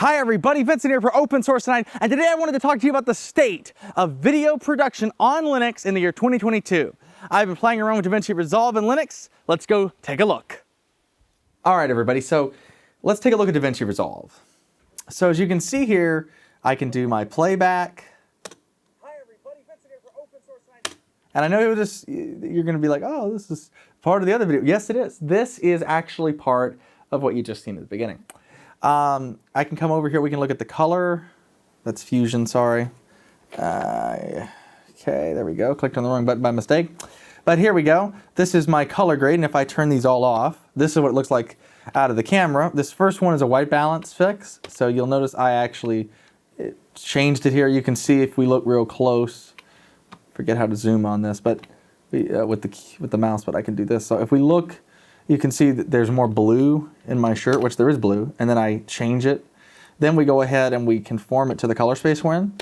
Hi everybody, Vincent here for Open Source Tonight, and today I wanted to talk to you about the state of video production on Linux in the year 2022. I've been playing around with Davinci Resolve in Linux. Let's go take a look. All right everybody, so let's take a look at Davinci Resolve. So as you can see here, I can do my playback. Hi everybody, Vincent here for Open Source Tonight. And I know you're going to be like, oh, this is part of the other video. Yes, it is. This is actually part of what you just seen at the beginning. I can come over here, we can look at the color. That's Fusion, sorry. Okay, there we go. Clicked on the wrong button by mistake. But here we go. This is my color grade, and if I turn these all off, this is what it looks like out of the camera. This first one is a white balance fix, so you'll notice I actually changed it here. You can see if we look real close, forget how to zoom on this, but with the mouse, but I can do this. So if we look, you can see that there's more blue in my shirt, which there is blue, and then I change it. Then we go ahead and we conform it to the color space we're in,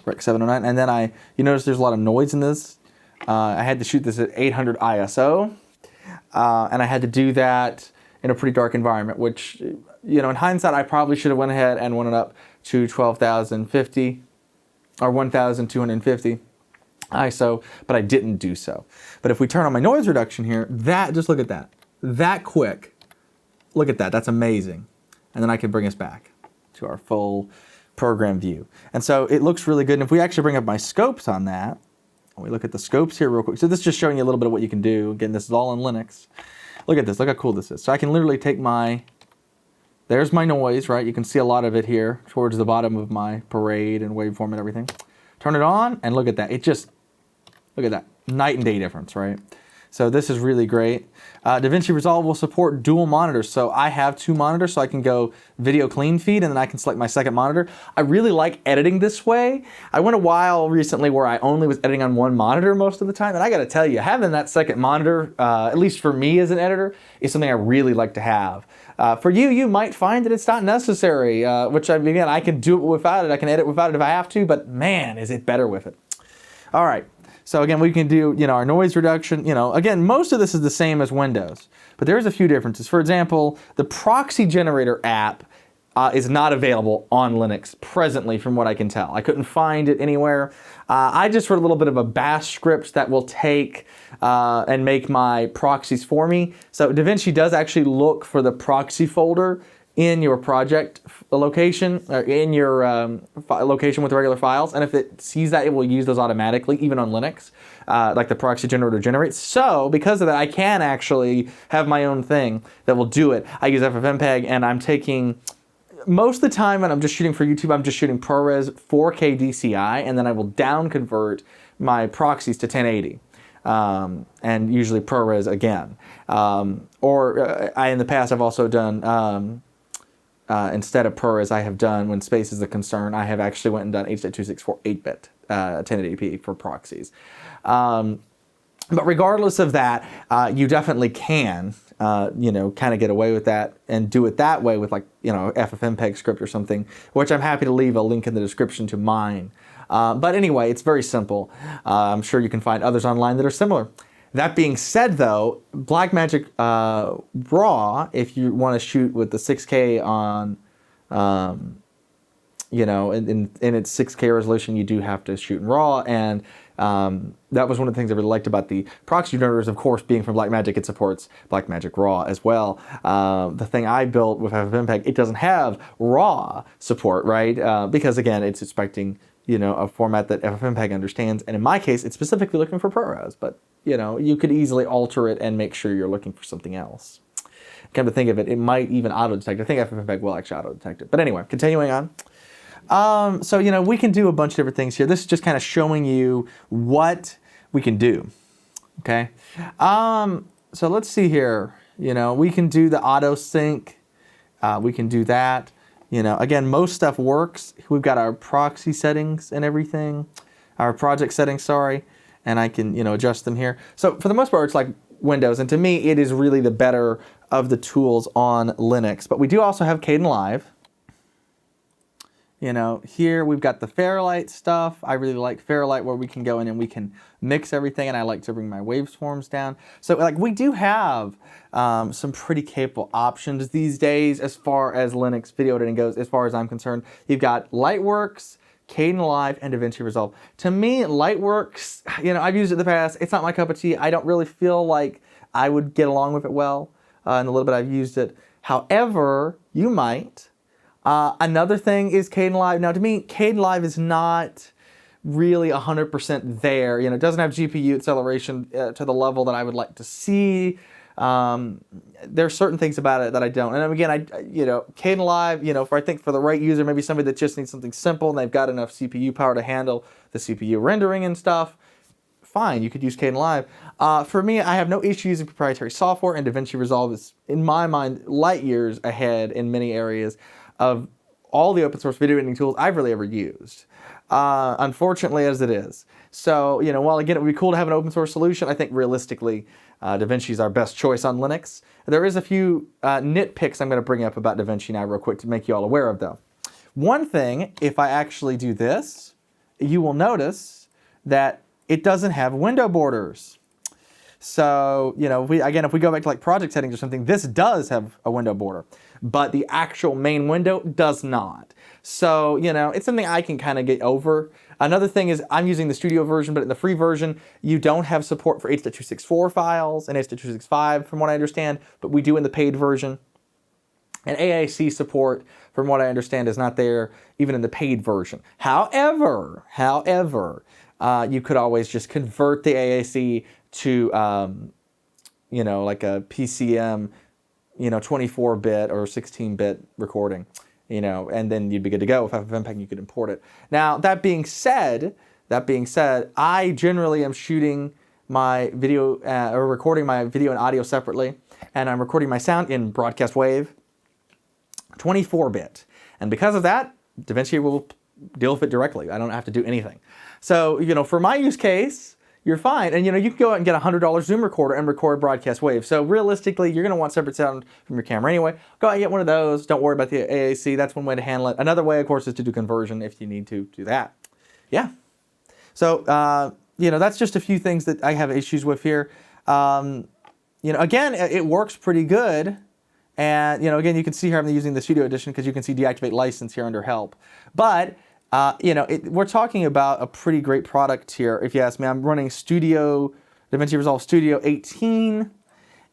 Rec 709, and then you notice there's a lot of noise in this. I had to shoot this at 800 ISO, and I had to do that in a pretty dark environment, which, you know, in hindsight, I probably should have went ahead and went it up to 12,050 or 1,250. ISO, but I didn't do so. But if we turn on my noise reduction here, just look at that. That quick. Look at that, that's amazing. And then I can bring us back to our full program view. And so it looks really good. And if we actually bring up my scopes on that, and we look at the scopes here real quick. So this is just showing you a little bit of what you can do. Again, this is all in Linux. Look at this, look how cool this is. So I can literally take there's my noise, right? You can see a lot of it here towards the bottom of my parade and waveform and everything. Turn it on and look at that. Look at that, night and day difference, right? So this is really great. Davinci Resolve will support dual monitors. So I have two monitors, so I can go video clean feed, and then I can select my second monitor. I really like editing this way. I went a while recently where I only was editing on one monitor most of the time, and I gotta tell you, having that second monitor, at least for me as an editor, is something I really like to have. For you, you might find that it's not necessary, which again, I can do it without it. I can edit without it if I have to, but man, is it better with it. All right. So again, we can do, our noise reduction, again, most of this is the same as Windows, but there's a few differences. For example, the proxy generator app is not available on Linux presently from what I can tell. I couldn't find it anywhere. I just wrote a little bit of a bash script that will take and make my proxies for me. So Davinci does actually look for the proxy folder in your project location, or in your location with regular files, and if it sees that, it will use those automatically, even on Linux, like the proxy generator generates. So because of that, I can actually have my own thing that will do it. I use FFmpeg, and I'm taking, most of the time when I'm just shooting for YouTube, I'm just shooting ProRes 4K DCI, and then I will down convert my proxies to 1080. And usually ProRes again. In the past, I've also done, instead of ProRes, I have done, when space is a concern, I have actually went and done H.264 8-bit 1080p for proxies. But regardless of that, you definitely can, kind of get away with that and do it that way with FFmpeg script or something, which I'm happy to leave a link in the description to mine. But anyway, it's very simple. I'm sure you can find others online that are similar. That being said, though, Blackmagic RAW, if you want to shoot with the 6K on, in its 6K resolution, you do have to shoot in RAW, and that was one of the things I really liked about the proxy generators. Of course, being from Blackmagic, it supports Blackmagic RAW as well. The thing I built with FFmpeg, it doesn't have RAW support, right? Because again, it's expecting a format that FFmpeg understands, and in my case, it's specifically looking for ProRes, but you could easily alter it and make sure you're looking for something else. Come to think of it, it might even auto-detect. I think FFmpeg will actually auto-detect it. But anyway, continuing on. So, we can do a bunch of different things here. This is just kind of showing you what we can do, okay? So let's see here. We can do the auto sync. We can do that. Again, most stuff works. We've got our proxy settings and everything, our project settings, sorry, and I can, adjust them here. So for the most part, it's like Windows, and to me, it is really the better of the tools on Linux. But we do also have Kdenlive, You know, here we've got the Fairlight stuff. I really like Fairlight where we can go in and we can mix everything, and I like to bring my waveforms down. So like we do have some pretty capable options these days as far as Linux video editing goes, as far as I'm concerned. You've got Lightworks, Kdenlive, and Davinci Resolve. To me, Lightworks, you know, I've used it in the past. It's not my cup of tea. I don't really feel like I would get along with it well in the little bit I've used it. However, you might. Another thing is Kdenlive. Now, to me, Kdenlive is not really 100% there. You know, it doesn't have GPU acceleration to the level that I would like to see. There's certain things about it that I don't. And again, you know, Kdenlive, you know, I think for the right user, maybe somebody that just needs something simple and they've got enough CPU power to handle the CPU rendering and stuff, fine, you could use Kdenlive. For me, I have no issue using proprietary software, and Davinci Resolve is, in my mind, light years ahead in many areas of all the open source video editing tools I've really ever used, unfortunately as it is. So, you know, while again it would be cool to have an open source solution, I think realistically Davinci is our best choice on Linux. There is a few nitpicks I'm going to bring up about Davinci now real quick to make you all aware of though. One thing, if I actually do this, you will notice that it doesn't have window borders. So, you know, if we go back to like project settings or something, this does have a window border, but the actual main window does not. So, you know, it's something I can kind of get over. Another thing is I'm using the studio version, but in the free version, you don't have support for H.264 files and H.265 from what I understand, but we do in the paid version. And AAC support, from what I understand, is not there even in the paid version. However, you could always just convert the AAC to, you know, like a PCM, you know, 24-bit or 16-bit recording, you know, and then you'd be good to go. With FFmpeg, you could import it. Now, that being said, I generally am shooting my video or recording my video and audio separately, and I'm recording my sound in broadcast wave, 24-bit. And because of that, Davinci will deal with it directly. I don't have to do anything. So, you know, for my use case, you're fine. And, you know, you can go out and get a $100 Zoom recorder and record broadcast wave. So realistically, you're going to want separate sound from your camera anyway. Go out and get one of those. Don't worry about the AAC. That's one way to handle it. Another way, of course, is to do conversion if you need to do that. Yeah. So, you know, that's just a few things that I have issues with here. You know, again, it works pretty good. And, you know, again, you can see here I'm using the Studio Edition because you can see deactivate license here under help. But you know, we're talking about a pretty great product here. If you ask me, I'm running Davinci Resolve Studio 18.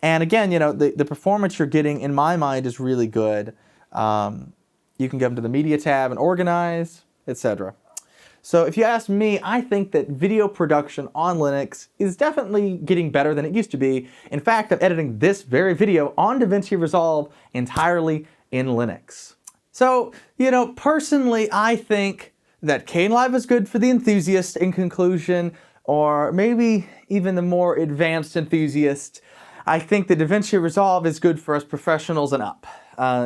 And again, you know, the performance you're getting, in my mind, is really good. You can go into the Media tab and organize, etc. So if you ask me, I think that video production on Linux is definitely getting better than it used to be. In fact, I'm editing this very video on Davinci Resolve entirely in Linux. So, you know, personally, I think that Kdenlive is good for the enthusiast in conclusion, or maybe even the more advanced enthusiast. I think that Davinci Resolve is good for us professionals and up.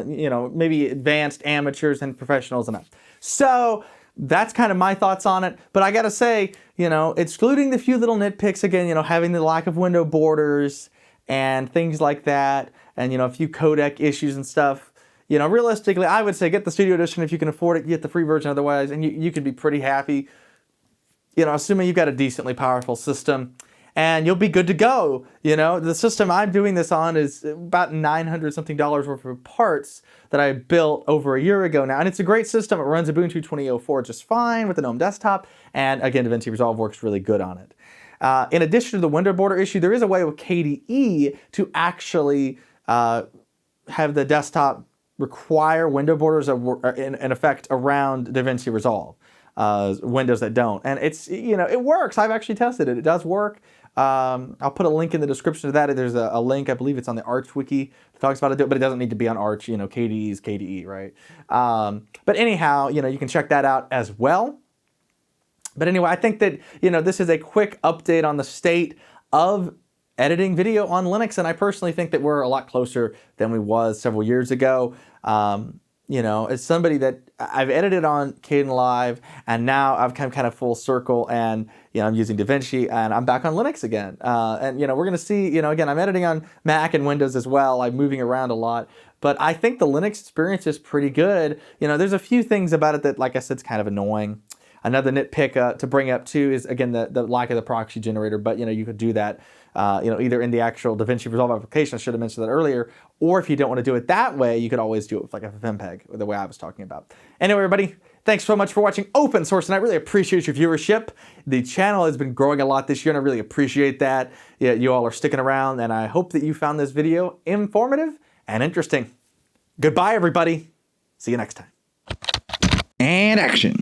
You know, maybe advanced amateurs and professionals and up. So that's kind of my thoughts on it. But I gotta say, you know, excluding the few little nitpicks, again, you know, having the lack of window borders and things like that, and, you know, a few codec issues and stuff, you know, realistically, I would say get the Studio Edition if you can afford it, get the free version otherwise, and you can be pretty happy, you know, assuming you've got a decently powerful system, and you'll be good to go. You know, the system I'm doing this on is about $900 something worth of parts that I built over a year ago now, and it's a great system. It runs Ubuntu 20.04 just fine with a GNOME desktop, and again, Davinci Resolve works really good on it. In addition to the window border issue, there is a way with KDE to actually have the desktop require window borders in effect around Davinci Resolve, windows that don't. And it's, you know, it works. I've actually tested it. It does work. I'll put a link in the description to that. There's a link, I believe it's on the Arch wiki that talks about it, but it doesn't need to be on Arch. You know, KDE is KDE, right? But anyhow, you know, you can check that out as well. But anyway, I think that, you know, this is a quick update on the state of editing video on Linux, and I personally think that we're a lot closer than we was several years ago. You know, as somebody that I've edited on Kdenlive, and now I've come kind of full circle, and, you know, I'm using Davinci, and I'm back on Linux again. And, you know, we're going to see, you know, again, I'm editing on Mac and Windows as well. I'm moving around a lot, but I think the Linux experience is pretty good. You know, there's a few things about it that, like I said, it's kind of annoying. Another nitpick to bring up too is, again, the lack of the proxy generator, but you know, you could do that either in the actual Davinci Resolve application, I should have mentioned that earlier, or if you don't want to do it that way, you could always do it with like a FFmpeg, the way I was talking about. Anyway, everybody, thanks so much for watching Open Source, and I really appreciate your viewership. The channel has been growing a lot this year, and I really appreciate that. Yeah, you all are sticking around, and I hope that you found this video informative and interesting. Goodbye, everybody. See you next time. And action.